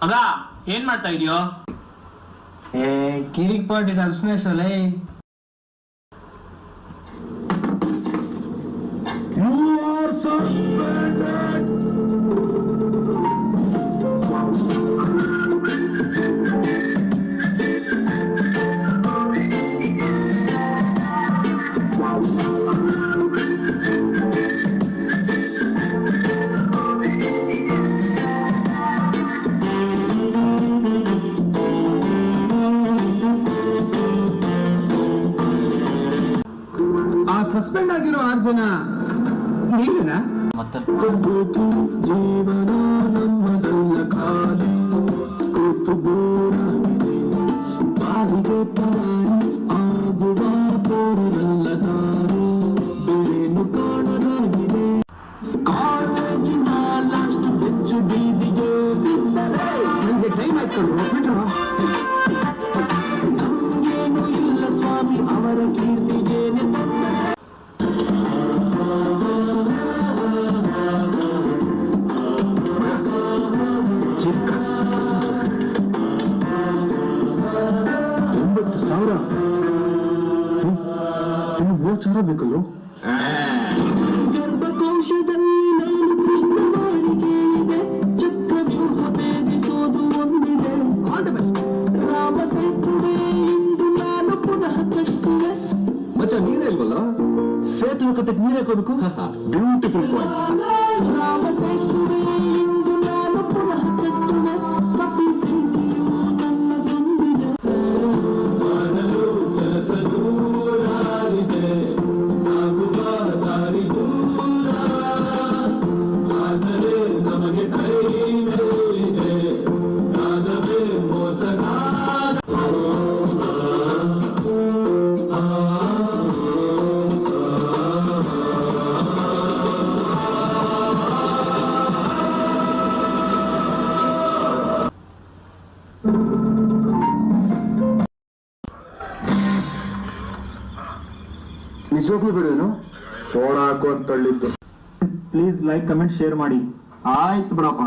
ಮಗ ಏನ್ ಮಾಡ್ತಾ ಇದೀಯೋ? ಕಿರಿಕ್ ಪಾರ್ಟಿ ಅಲ್ಸ್ಮೇಶೋಲೇ. You are suspended. ಸಸ್ಪೆಂಡ್ ಆಗಿರೋ 6 ಜನ ನೀವೇನಾ? ಮತ್ತೆ ಜೀವನ ನಮ್ಮದಲ್ಲ ಖಾಲಿ ಕೂತು ಬೋರಾಗಿದೆ ಬಾಲಿಗೆ ಪರಾರಿ ಆಗುವ ಬೋರಲ್ಲ ದಾರಿ ಬೇರೇನು ಕಾಣದಾಗಿದೆ ಕಾಲೇಜಿನ ಲಾಸ್ಟ್ ಬೆಚ್ಚು ಬೀದಿಗೆ ಬಿದ್ದರೆ ನನಗೆ ಟೈಮ್ ಆಯ್ತು ಬಿಟ್ರು ನಮಗೇನು ಇಲ್ಲ ಸ್ವಾಮಿ ಅವರ ಕೀರ್ತಿಗೇನೆ ಬೇಕಲ್ಲೋ. ಗರ್ಭಕೋಶದಲ್ಲಿ ನಾನು ಕೃಷ್ಣವಾಣಿ ಕೇಳಿದೆ ಚಕ್ರವ್ಯೂಹ ಭೇದಿಸೋದು ಒಂದಿದೆ ರಾಮ ಸೇತುವೆ ಇಂದು ನಾನು ಪುನಃ ಕಟ್ಟುವೆ. ಮಚ್ಚ ನೀರೇ ಇಲ್ವಲ್ಲ ಸೇತುವೆ ಕಟ್ಟಕ್ಕೆ ನೀರೇ ಕೊಡಬೇಕು. Beautiful point. ರಾಮ ಸೇತುವೆ ಇಂದು ನಾನು ಪುನಃ ಕಟ್ಟುವೆ ಕಪಿ ಸೇತುವೆಯು ನನ್ನದೊಂದಿದೆ ಮಾಡಲು ಕೆಲಸ ದೂರಾಗಿದೆ ಸಾಗುವ ದಾರಿ ದೂರ ಆದರೆ ನಮಗೆ ಕೈ ಮೇಲಿದೆ ನಾದವೇ ಮೋಸಗಾರ. ನಿಜವಾಗ್ಲೂ ಬಿಡೋನು ಸೋಡಾ ಹಾಕು ಅಂತ ತಳ್ಳಿದ್ದು. ಪ್ಲೀಸ್ ಲೈಕ್ ಕಮೆಂಟ್ ಶೇರ್ ಮಾಡಿ. ಆಯ್ತು ಬಿಡಪ್ಪ.